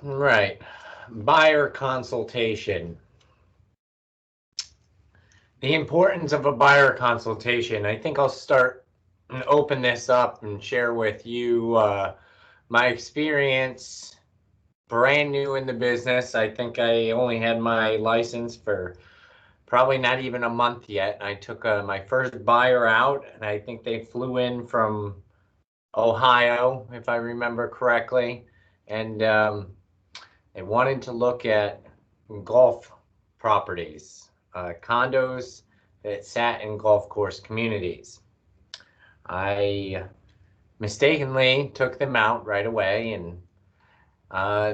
Right. Buyer consultation. The importance of a buyer consultation. I think I'll start and open this up and share with you my experience. Brand new in the business. I think I only had my license for probably not even a month yet. I took my first buyer out, and I think they flew in from Ohio, if I remember correctly. And they wanted to look at golf properties, condos that sat in golf course communities. I mistakenly took them out right away, and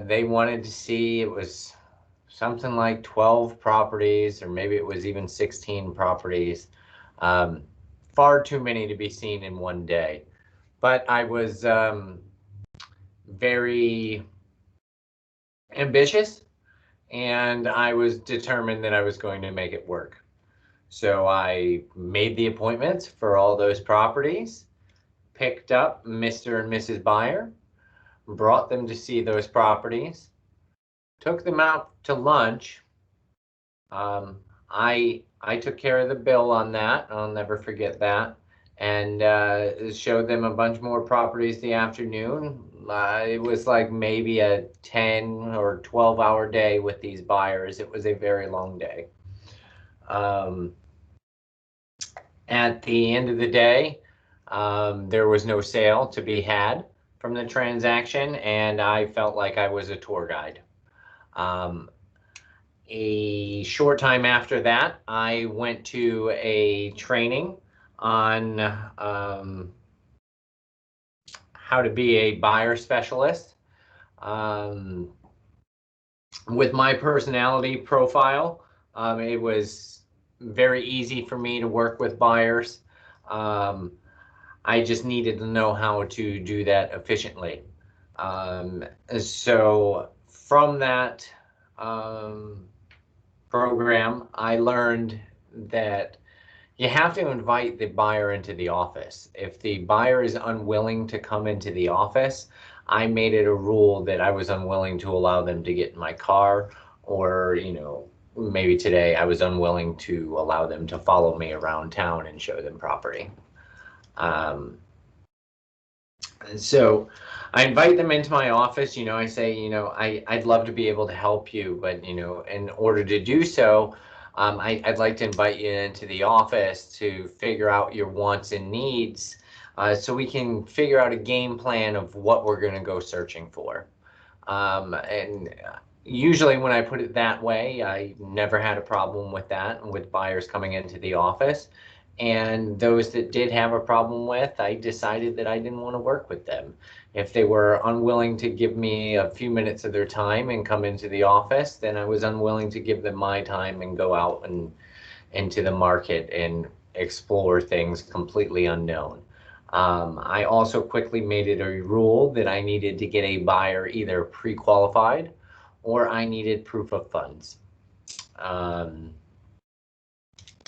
they wanted to see, it was something like 12 properties, or maybe it was even 16 properties. Far too many to be seen in one day. But I was very ambitious, and I was determined that I was going to make it work. So I made the appointments for all those properties, picked up Mr. and Mrs. Buyer, brought them to see those properties, took them out to lunch. I took care of the bill on that. I'll never forget that. And showed them a bunch more properties the afternoon. It was like maybe a 10 or 12-hour day with these buyers. It was a very long day. At the end of the day, there was no sale to be had from the transaction, and I felt like I was a tour guide. A short time after that, I went to a training on how to be a buyer specialist. With my personality profile, it was very easy for me to work with buyers. I just needed to know how to do that efficiently. So from that program, I learned that you have to invite the buyer into the office. If the buyer is unwilling to come into the office, I made it a rule that I was unwilling to allow them to get in my car, or, maybe today I was unwilling to allow them to follow me around town and show them property. So I invite them into my office. I say, I'd love to be able to help you, but, in order to do so, I'd like to invite you into the office to figure out your wants and needs, so we can figure out a game plan of what we're going to go searching for. And usually when I put it that way, I never had a problem with that, with buyers coming into the office. And those that did have a problem with, I decided that I didn't want to work with them. If they were unwilling to give me a few minutes of their time and come into the office, then I was unwilling to give them my time and go out and into the market and explore things completely unknown. I also quickly made it a rule that I needed to get a buyer either pre-qualified or I needed proof of funds.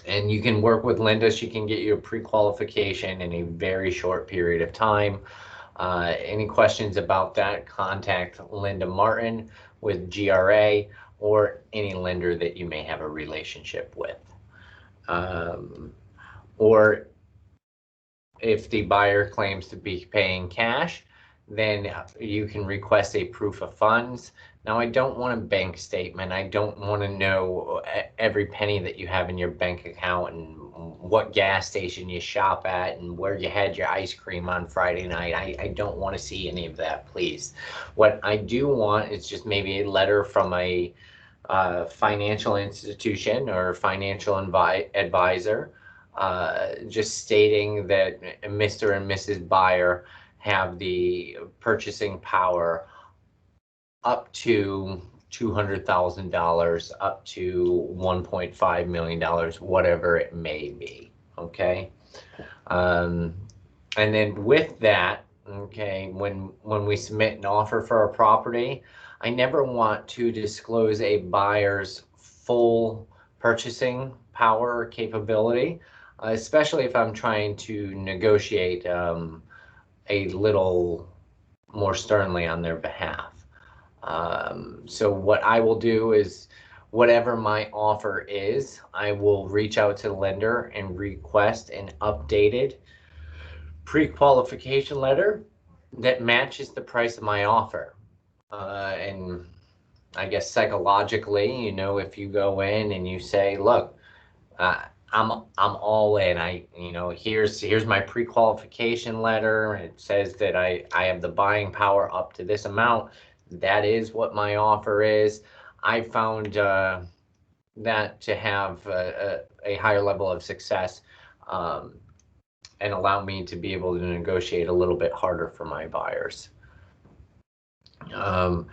And you can work with Linda. She can get you a pre-qualification in a very short period of time. Any questions about that, contact Linda Martin with GRA or any lender that you may have a relationship with. Or if the buyer claims to be paying cash, then you can request a proof of funds. Now, I don't want a bank statement. I don't want to know every penny that you have in your bank account and what gas station you shop at and where you had your ice cream on Friday night. I don't want to see any of that, please. What I do want is just maybe a letter from a financial institution or financial advisor, just stating that Mr. and Mrs. Buyer have the purchasing power up to $200,000, up to $1.5 million, whatever it may be. Okay. And then with that, okay, when we submit an offer for a property, I never want to disclose a buyer's full purchasing power or capability, especially if I'm trying to negotiate a little more sternly on their behalf. So what I will do is, whatever my offer is, I will reach out to the lender and request an updated pre-qualification letter that matches the price of my offer. And I guess psychologically, if you go in and you say, look, uh, I'm all in. Here's my pre-qualification letter. It says that I have the buying power up to this amount. That is what my offer is. I found that to have a higher level of success, and allow me to be able to negotiate a little bit harder for my buyers. Now,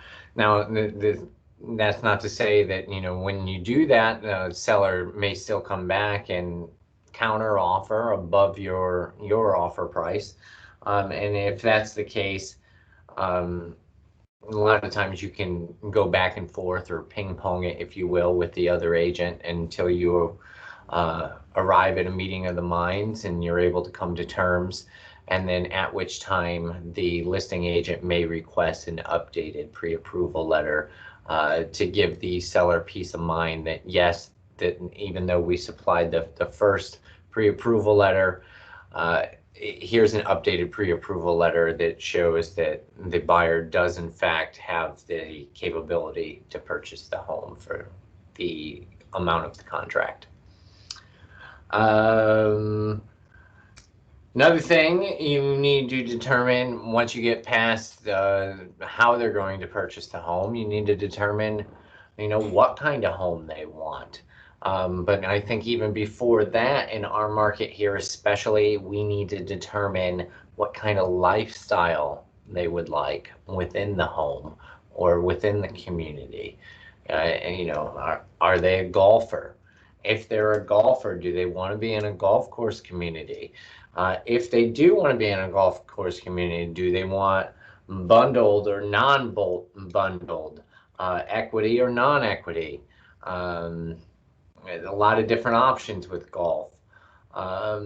that's not to say that, when you do that, the seller may still come back and counter offer above your offer price. And if that's the case, a lot of times you can go back and forth or ping pong it, if you will, with the other agent until you arrive at a meeting of the minds and you're able to come to terms. And then at which time the listing agent may request an updated pre-approval letter to give the seller peace of mind that, yes, that even though we supplied the first pre-approval letter, here's an updated pre-approval letter that shows that the buyer does in fact have the capability to purchase the home for the amount of the contract. Another thing you need to determine once you get past how they're going to purchase the home, you need to determine, what kind of home they want. But I think even before that, in our market here especially, we need to determine what kind of lifestyle they would like within the home or within the community. Are they a golfer? If they're a golfer, do they want to be in a golf course community? If they do want to be in a golf course community, do they want bundled or non-bundled, equity or non-equity? A lot of different options with golf. Are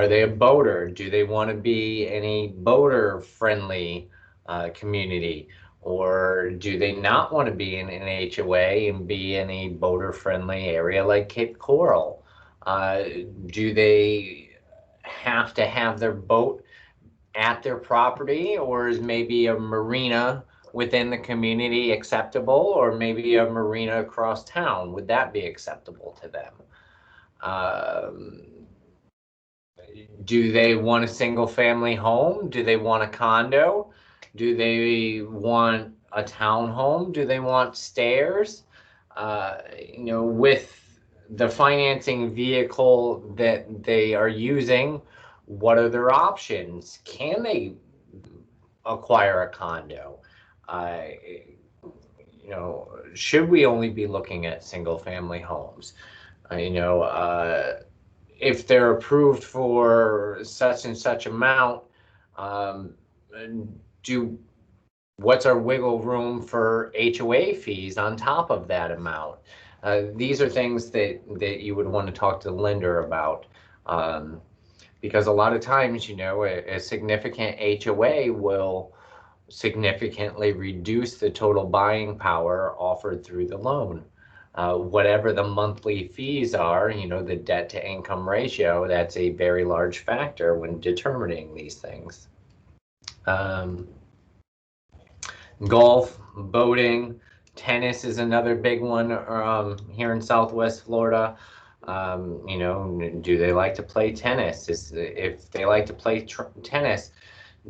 they a boater? Do they want to be in a boater-friendly community? Or do they not want to be in an HOA and be in a boater-friendly area like Cape Coral? Do they have to have their boat at their property, or is maybe a marina within the community acceptable, or maybe a marina across town? Would that be acceptable to them? Do they want a single family home? Do they want a condo? Do they want a townhome? Do they want stairs? With the financing vehicle that they are using, what are their options? Can they acquire a condo? Should we only be looking at single family homes? If they're approved for such and such amount, what's our wiggle room for HOA fees on top of that amount? These are things that you would want to talk to the lender about, because a lot of times, a significant HOA will significantly reduce the total buying power offered through the loan. Whatever the monthly fees are, the debt to income ratio, that's a very large factor when determining these things. Golf, boating, tennis is another big one here in Southwest Florida. Do they like to play tennis? If they like to play tennis,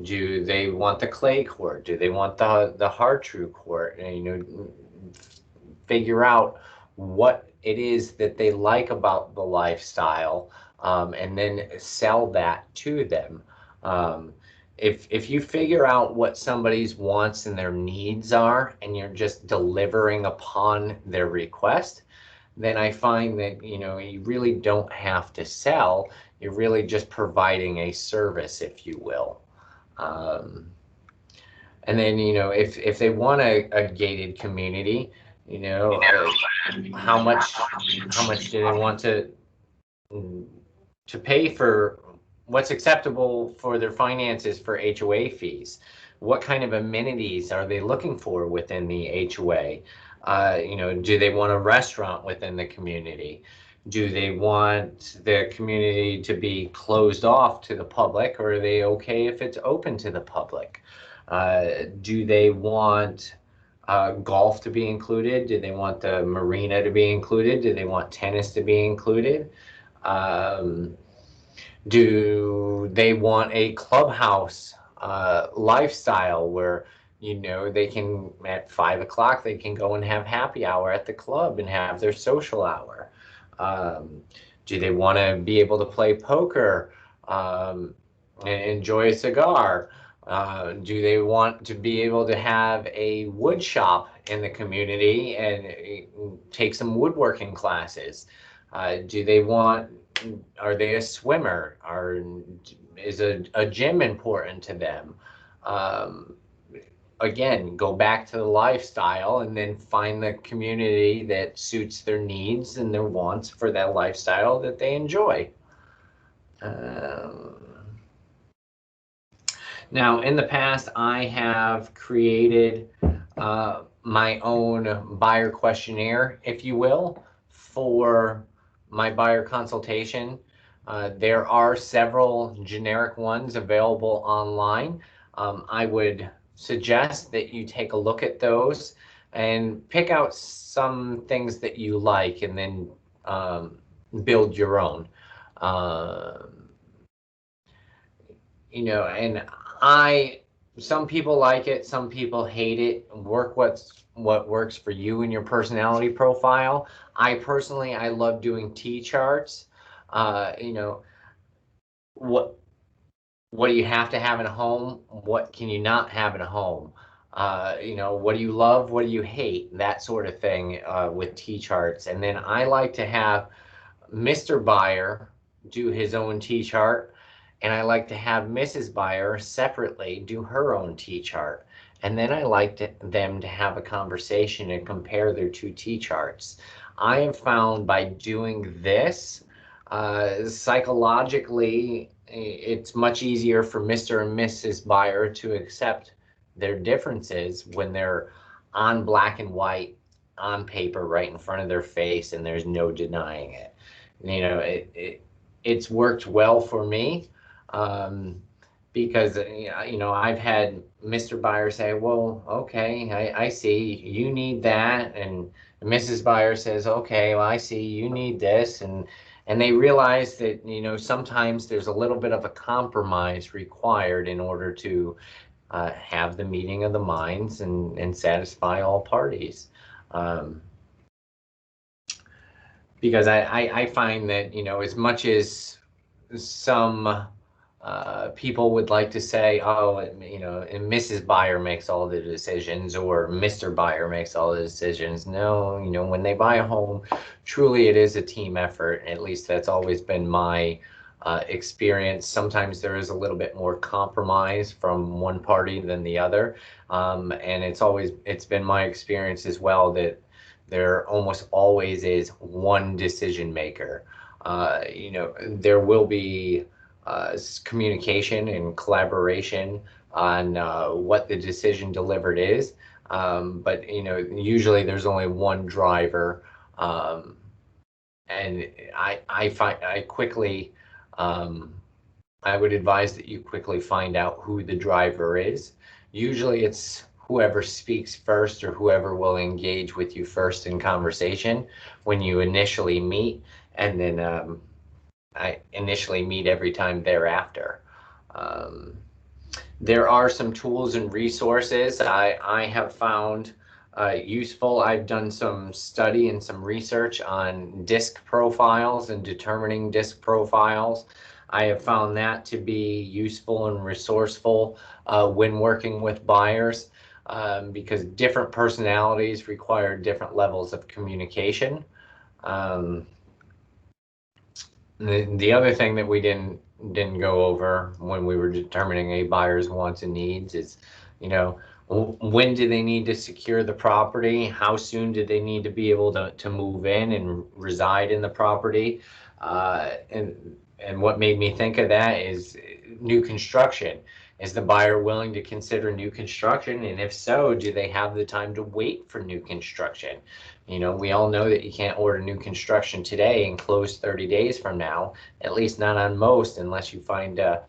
do they want the clay court? Do they want the hard true court? And, figure out what it is that they like about the lifestyle, and then sell that to them. If you figure out what somebody's wants and their needs are, and you're just delivering upon their request, then I find that, you really don't have to sell. You're really just providing a service, if you will. And then, if they want a gated community, how much do they want to pay for what's acceptable for their finances for HOA fees? what kind of amenities are they looking for within the HOA? Do they want a restaurant within the community? Do they want the community to be closed off to the public, or are they okay if it's open to the public? Do they want golf to be included? Do they want the marina to be included? Do they want tennis to be included? Um, do they want a clubhouse lifestyle where they can at 5 o'clock they can go and have happy hour at the club and have their social hour? Um, do they want to be able to play poker and enjoy a cigar? Do they want to be able to have a wood shop in the community and take some woodworking classes? Do they want Are they a swimmer? Is a gym important to them? Um, Again, go back to the lifestyle and then find the community that suits their needs and their wants for that lifestyle that they enjoy. Now, in the past, I have created my own buyer questionnaire, if you will, for my buyer consultation. There are several generic ones available online. I would suggest that you take a look at those and pick out some things that you like and then build your own. And some people like it, some people hate it. What works for you and your personality profile. I personally, I love doing T charts. What what do you have to have in a home? What can you not have in a home? What do you love? What do you hate? That sort of thing with T charts. And then I like to have Mr. Buyer do his own T chart, and I like to have Mrs. Buyer separately do her own T chart. And then I like them to have a conversation and compare their two T charts. I have found by doing this, psychologically, it's much easier for Mr. and Mrs. Buyer to accept their differences when they're on black and white on paper right in front of their face and there's no denying it. It's worked well for me because I've had Mr. Buyer say, well, okay, I see you need that, and Mrs. Buyer says, okay, well, I see you need this, and they realize that sometimes there's a little bit of a compromise required in order to have the meeting of the minds and satisfy all parties. Because I find that, as much as some people would like to say, oh, and Mrs. Buyer makes all the decisions or Mr. Buyer makes all the decisions. No, when they buy a home, truly it is a team effort. At least that's always been my experience. Sometimes there is a little bit more compromise from one party than the other. And it's been my experience as well that there almost always is one decision maker. There will be communication and collaboration on what the decision delivered is, but usually there's only one driver, and I would advise that you quickly find out who the driver is. Usually it's whoever speaks first or whoever will engage with you first in conversation when you initially meet, and then I initially meet every time thereafter. There are some tools and resources I have found useful. I've done some study and some research on DISC profiles and determining DISC profiles. I have found that to be useful and resourceful when working with buyers. Because different personalities require different levels of communication. The other thing that we didn't go over when we were determining a buyer's wants and needs is, when do they need to secure the property? How soon do they need to be able to move in and reside in the property? And what made me think of that is new construction. Is the buyer willing to consider new construction? And if so, do they have the time to wait for new construction? We all know that you can't order new construction today and close 30 days from now, at least not on most, unless you find a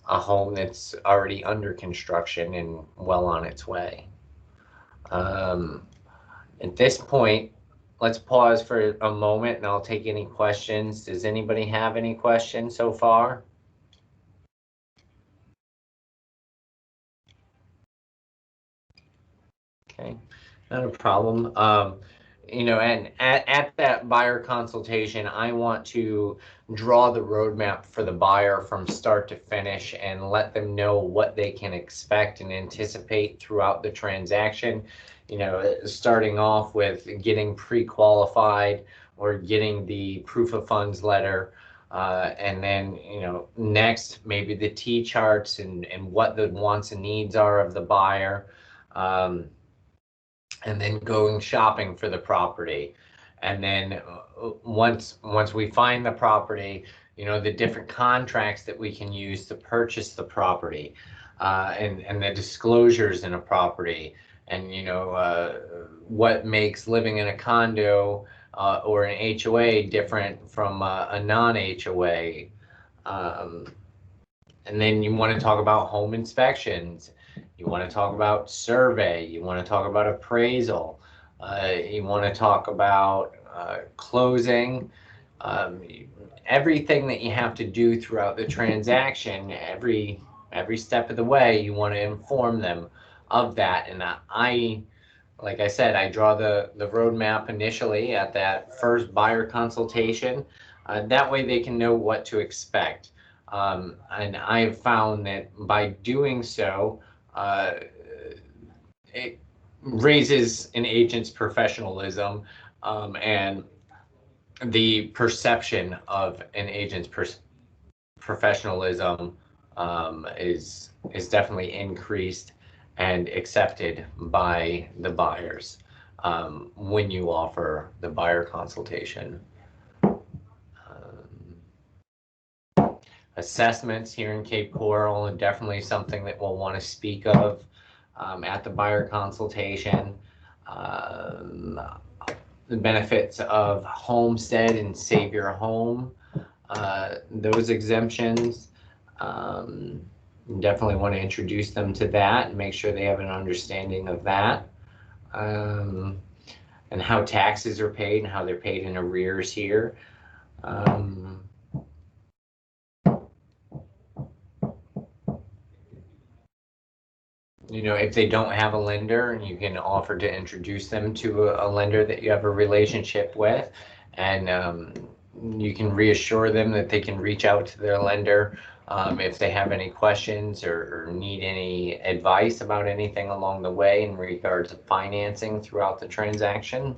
home that's already under construction and well on its way. At this point, let's pause for a moment and I'll take any questions. Does anybody have any questions so far? Okay, not a problem. And at that buyer consultation, I want to draw the roadmap for the buyer from start to finish and let them know what they can expect and anticipate throughout the transaction. Starting off with getting pre-qualified or getting the proof of funds letter. And then, next, maybe the T charts and what the wants and needs are of the buyer. And then going shopping for the property. And then once we find the property, the different contracts that we can use to purchase the property, and the disclosures in a property, and what makes living in a condo or an HOA different from a non-HOA. And then you want to talk about home inspections. You want to talk about survey. You want to talk about appraisal. You want to talk about closing. Everything that you have to do throughout the transaction, every step of the way, you want to inform them of that. And like I said, I draw the roadmap initially at that first buyer consultation. That way they can know what to expect. And I've found that by doing so, it raises an agent's professionalism, and the perception of an agent's professionalism is definitely increased and accepted by the buyers when you offer the buyer consultation. Assessments here in Cape Coral are definitely something that we'll want to speak of at the buyer consultation. The benefits of homestead and save your home, those exemptions. Definitely want to introduce them to that and make sure they have an understanding of that. And how taxes are paid and how they're paid in arrears here. If they don't have a lender, you can offer to introduce them to a lender that you have a relationship with, and you can reassure them that they can reach out to their lender if they have any questions or need any advice about anything along the way in regards to financing throughout the transaction.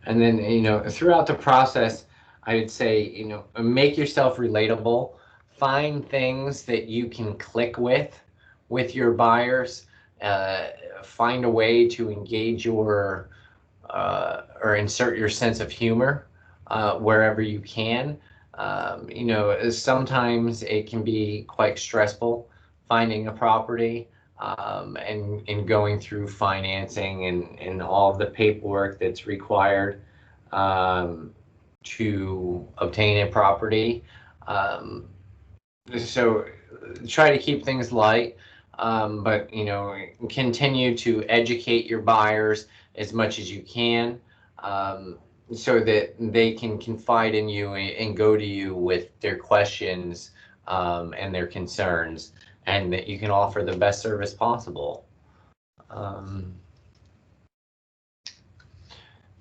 And then, throughout the process, I would say, make yourself relatable. Find things that you can click with your buyers. Find a way to engage your or insert your sense of humor wherever you can. Sometimes it can be quite stressful finding a property and going through financing and all of the paperwork that's required to obtain a property. So try to keep things light, but continue to educate your buyers as much as you can, so that they can confide in you and go to you with their questions and their concerns, and that you can offer the best service possible.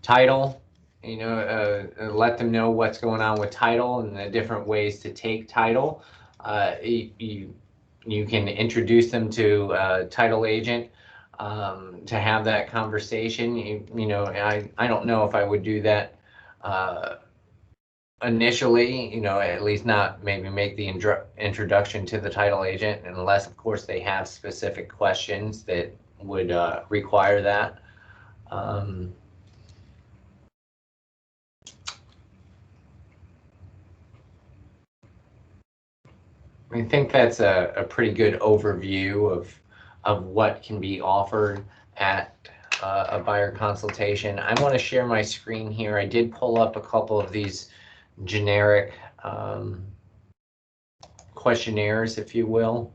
Title, let them know what's going on with title and the different ways to take title. You can introduce them to a title agent to have that conversation. I don't know if I would do that initially, at least not maybe make the introduction to the title agent, unless of course they have specific questions that would require that. I think that's a pretty good overview of what can be offered at a buyer consultation. I want to share my screen here. I did pull up a couple of these generic questionnaires, if you will.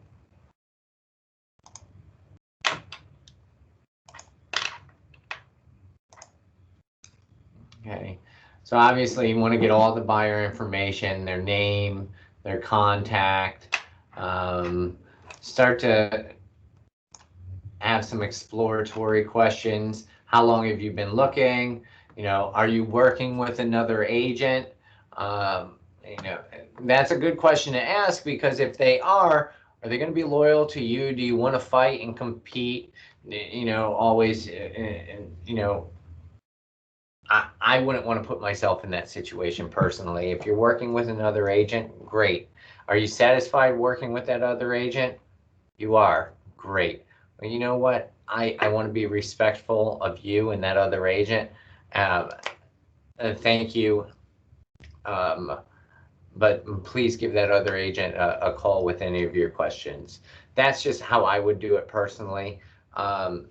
Okay, so obviously you want to get all the buyer information, their name, their contact, start to have some exploratory questions. How long have you been looking? You know, are you working with another agent? You know, that's a good question to ask, because if they are they going to be loyal to you? Do you want to fight and compete? You know, always, you know, I wouldn't want to put myself in that situation personally. If you're working with another agent, great. Are you satisfied working with that other agent? You are. Great. Well, you know what? I want to be respectful of you and that other agent. Thank you. But please give that other agent a call with any of your questions. That's just how I would do it personally. How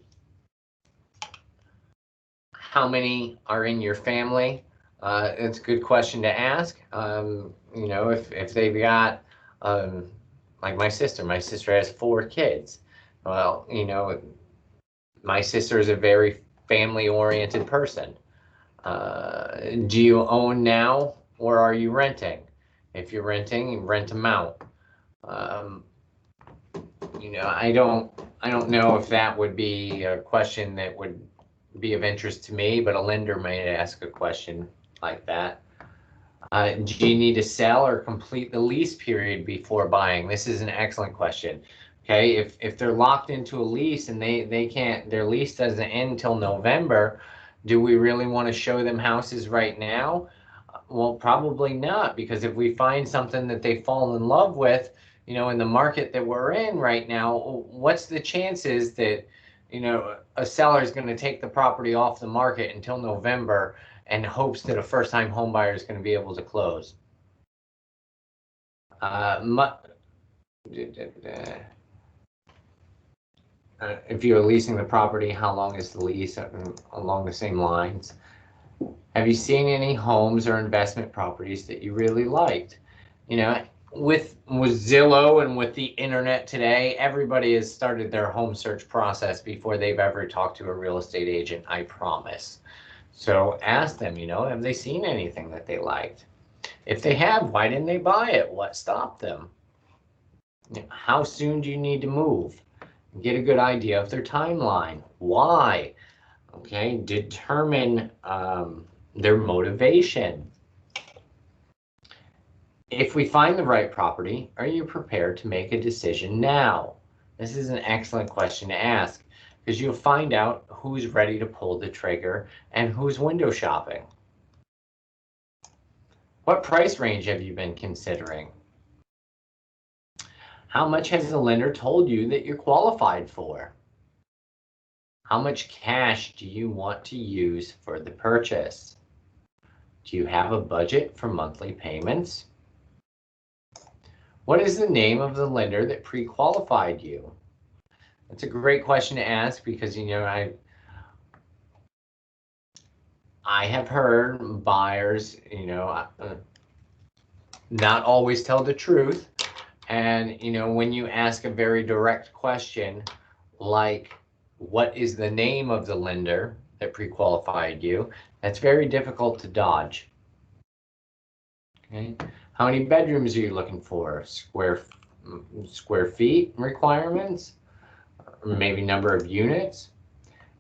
many are in your family? It's a good question to ask. You know, if they've got, like my sister has 4 kids. Well, you know, my sister is a very family-oriented person. Do you own now, or are you renting? If you're renting, you rent them out. You know, I don't know if that would be a question that would be of interest to me, but a lender might ask a question like that. Do you need to sell or complete the lease period before buying? This is an excellent question. Okay, if they're locked into a lease and they can't, their lease doesn't end until November, do we really want to show them houses right now? Well, probably not, because if we find something that they fall in love with, you know, in the market that we're in right now, what's the chances that, you know, a seller is going to take the property off the market until November and hopes that a first-time home buyer is going to be able to close? If you're leasing the property, how long is the lease? Along the same lines. Have you seen any homes or investment properties that you really liked? You know, with Zillow and with the internet today, everybody has started their home search process before they've ever talked to a real estate agent, I promise. So ask them, you know, have they seen anything that they liked? If they have, why didn't they buy it? What stopped them? You know, how soon do you need to move? Get a good idea of their timeline. Why? Okay, determine their motivation. If we find the right property, are you prepared to make a decision now? This is an excellent question to ask, because you'll find out who's ready to pull the trigger and who's window shopping. What price range have you been considering? How much has the lender told you that you're qualified for? How much cash do you want to use for the purchase? Do you have a budget for monthly payments? What is the name of the lender that pre-qualified you? That's a great question to ask, because, you know, I have heard buyers, you know, not always tell the truth. And, you know, when you ask a very direct question, like, what is the name of the lender that pre-qualified you? That's very difficult to dodge. Okay. How many bedrooms are you looking for? Square feet requirements? Or maybe number of units?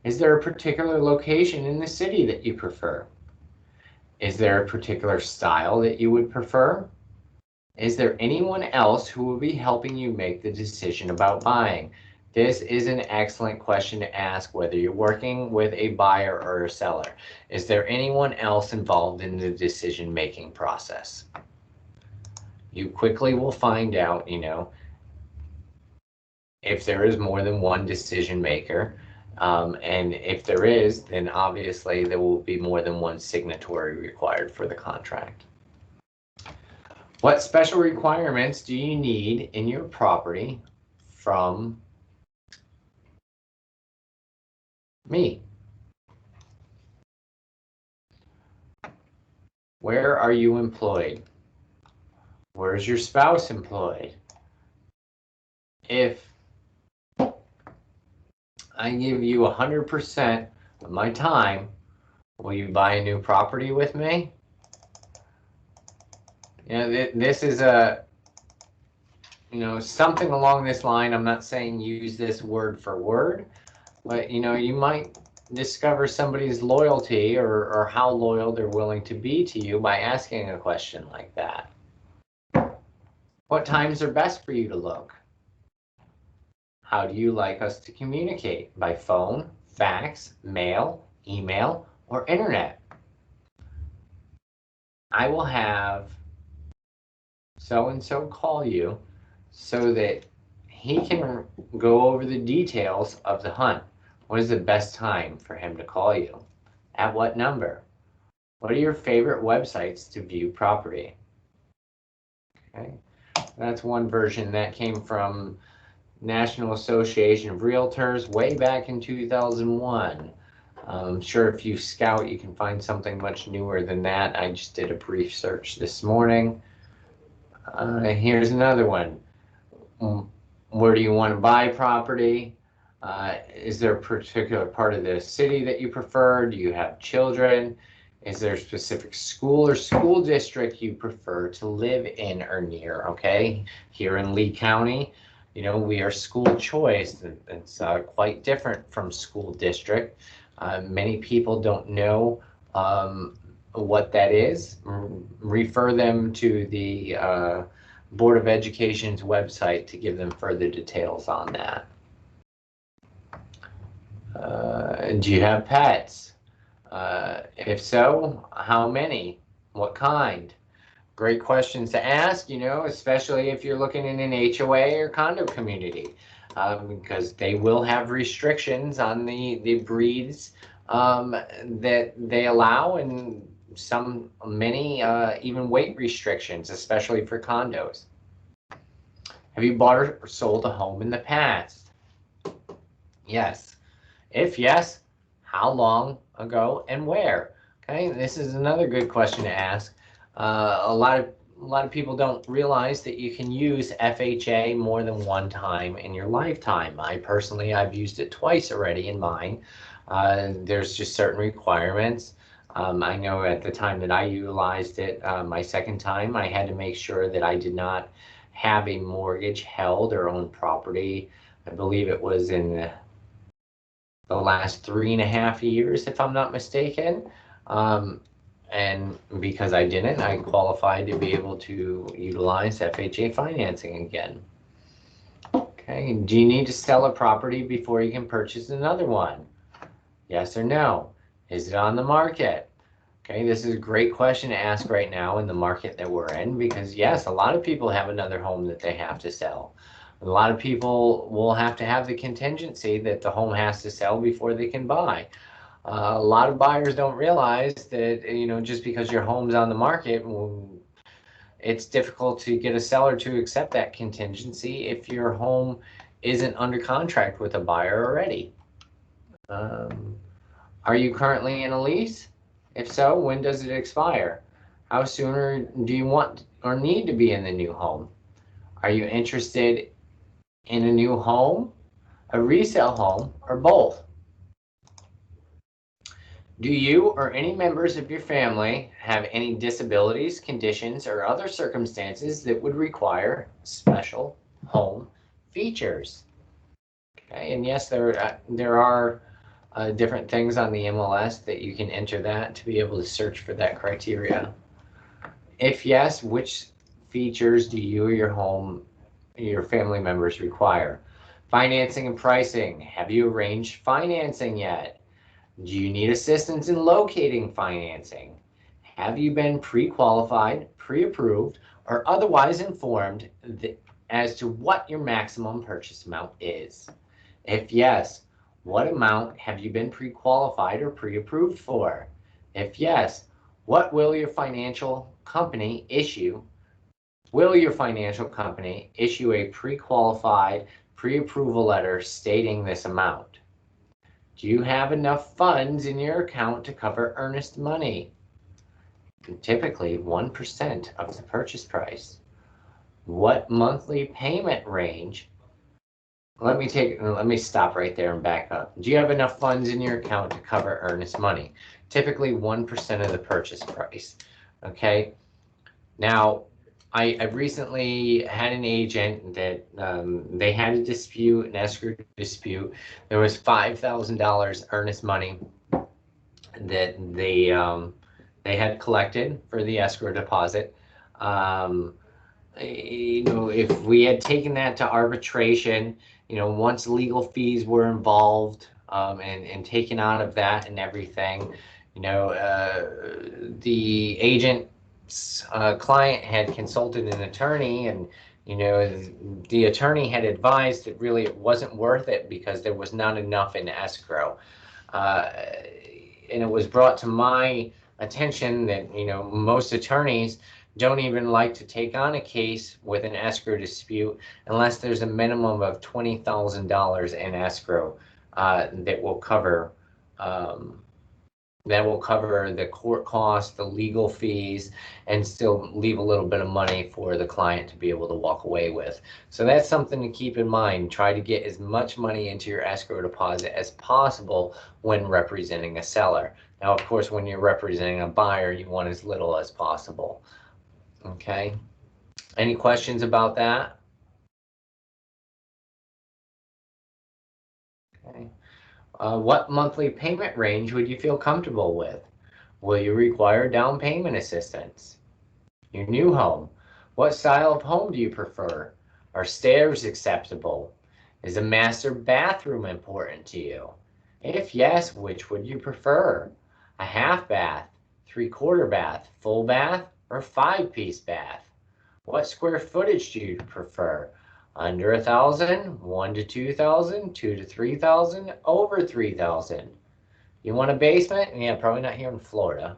Is there a particular location in the city that you prefer? Is there a particular style that you would prefer? Is there anyone else who will be helping you make the decision about buying? This is an excellent question to ask, whether you're working with a buyer or a seller. Is there anyone else involved in the decision-making process? You quickly will find out, you know, if there is more than one decision maker. And if there is, then obviously there will be more than one signatory required for the contract. What special requirements do you need in your property from me? Where are you employed? Where's your spouse employed? If I give you 100% of my time, will you buy a new property with me? This is something along this line. I'm not saying use this word for word, but you might discover somebody's loyalty or how loyal they're willing to be to you by asking a question like that. What times are best for you to look? How do you like us to communicate? By phone, fax, mail, email, or internet? I will have so-and-so call you so that he can go over the details of the hunt. What is the best time for him to call you? At what number? What are your favorite websites to view property? Okay, that's one version that came from National Association of Realtors way back in 2001. I'm sure if you scout, you can find something much newer than that. I just did a brief search this morning. Here's another one. Where do you want to buy property? Is there a particular part of the city that you prefer? Do you have children? Is there a specific school or school district you prefer to live in or near? Okay, here in Lee County, we are school choice. It's quite different from school district. Many people don't know what that is. Refer them to the Board of Education's website to give them further details on that. Do you have pets? If so, how many? What kind? Great questions to ask, especially if you're looking in an HOA or condo community, because they will have restrictions on the breeds that they allow, and many even weight restrictions, especially for condos. Have you bought or sold a home in the past? Yes. If yes, how long ago and where? Okay, this is another good question to ask. A lot of people don't realize that you can use FHA more than one time in your lifetime. I've used it twice already in mine. There's just certain requirements. I know at the time that I utilized it, my second time, I had to make sure that I did not have a mortgage held or own property. I believe it was in the last 3.5 years, if I'm not mistaken. And because I didn't, I qualified to be able to utilize FHA financing again. Okay, do you need to sell a property before you can purchase another one? Yes or no? Is it on the market? Okay, this is a great question to ask right now in the market that we're in, because yes, a lot of people have another home that they have to sell. A lot of people will have to have the contingency that the home has to sell before they can buy. A lot of buyers don't realize that, just because your home's on the market, it's difficult to get a seller to accept that contingency if your home isn't under contract with a buyer already. Are you currently in a lease? If so, when does it expire? How sooner do you want or need to be in the new home? Are you interested in a new home, a resale home, or both? Do you or any members of your family have any disabilities, conditions, or other circumstances that would require special home features? Okay, and yes, there are different things on the MLS that you can enter that to be able to search for that criteria. If yes, which features do you or your family members require? Financing and pricing. Have you arranged financing yet? Do you need assistance in locating financing? Have you been pre-qualified, pre-approved, or otherwise informed as to what your maximum purchase amount is? If yes, what amount have you been pre-qualified or pre-approved for? If yes, what will your financial company issue Will your financial company issue a pre-qualified, pre-approval letter stating this amount? Do you have enough funds in your account to cover earnest money? Typically 1% of the purchase price. What monthly payment range? Let me stop right there and back up. Do you have enough funds in your account to cover earnest money? Typically 1% of the purchase price. Okay. Now, I recently had an agent that they had a dispute, an escrow dispute. There was $5,000 earnest money that they had collected for the escrow deposit. Um, if we had taken that to arbitration, once legal fees were involved, and taken out of that and everything, the agent's client had consulted an attorney, and the attorney had advised that really it wasn't worth it because there was not enough in escrow. And it was brought to my attention that most attorneys don't even like to take on a case with an escrow dispute unless there's a minimum of $20,000 in escrow that will cover the court costs, the legal fees, and still leave a little bit of money for the client to be able to walk away with. So that's something to keep in mind. Try to get as much money into your escrow deposit as possible when representing a seller. Now, of course, when you're representing a buyer, you want as little as possible. Okay. Any questions about that? Okay. What monthly payment range would you feel comfortable with? Will you require down payment assistance? Your new home. What style of home do you prefer? Are stairs acceptable? Is a master bathroom important to you? If yes, which would you prefer? A half bath, 3/4 bath, full bath, or 5-piece bath? What square footage do you prefer? Under 1,000, 1 to 2,000, 2 to 3,000, over 3,000. You want a basement? Yeah, probably not here in Florida.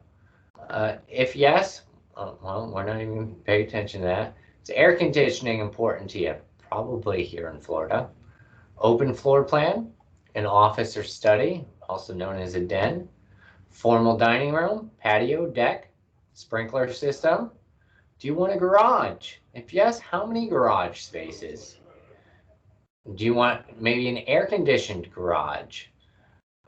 If yes, well, we're not even paying attention to that. Is air conditioning important to you? Probably here in Florida. Open floor plan, an office or study, also known as a den. Formal dining room, patio, deck, sprinkler system. Do you want a garage? If yes, how many garage spaces? Do you want maybe an air-conditioned garage?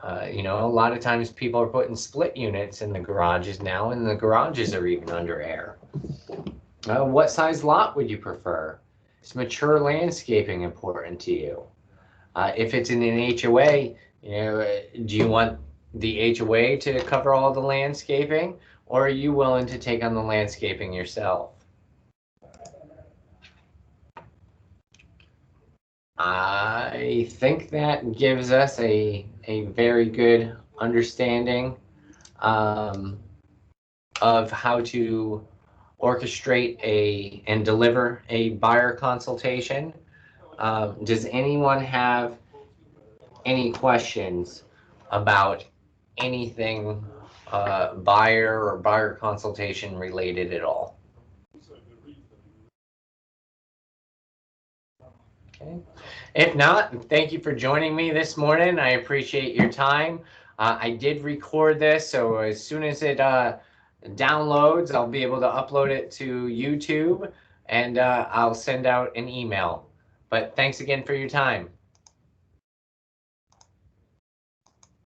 A lot of times people are putting split units in the garages now, and the garages are even under air. What size lot would you prefer? Is mature landscaping important to you? If it's in an HOA, do you want the HOA to cover all the landscaping, or are you willing to take on the landscaping yourself? I think that gives us a very good understanding of how to orchestrate and deliver a buyer consultation. Does anyone have any questions about anything buyer or buyer consultation related at all? Okay. If not, thank you for joining me this morning. I appreciate your time. I did record this, so as soon as it downloads, I'll be able to upload it to YouTube, and I'll send out an email. But thanks again for your time.